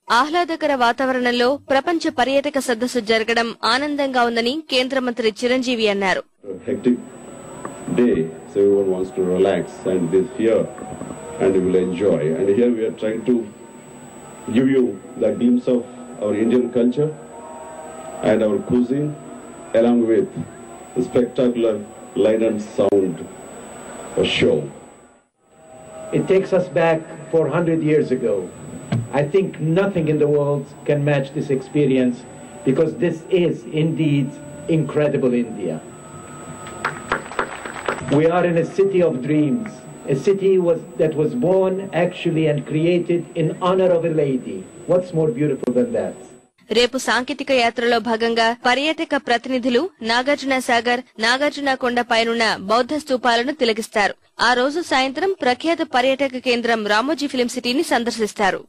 ఆహ్లాదకర వాతావరణంలో ప్రపంచ పర్యాటక సదస్సు జరగడం ఆనందంగా ఉందని కేంద్ర మంత్రి చిరంజీవి అన్నారు. Hectic day, so everyone wants to relax and this here and you will enjoy. And here we are trying to give you the glimpse of our Indian culture and our cuisine, along with the spectacular light and sound show. It takes us back 400 years ago. I think nothing in the world can match this experience because this is indeed incredible India. We are in a city of dreams, a city that was born actually and created in honor of a lady. What's more beautiful than that? రేపు సాంకేతిక యాత్రలో భాగంగా పర్యాటక ప్రతినిధులు నాగార్జున సాగర్, నాగార్జున కొండ పైనున్న బౌద్ధ స్తూపాలను తిలకిస్తారు. ఆ రోజు సాయంత్రం ప్రఖ్యాత పర్యాటక కేంద్రం రామోజీ ఫిల్మ్ సిటీని సందర్శిస్తారు.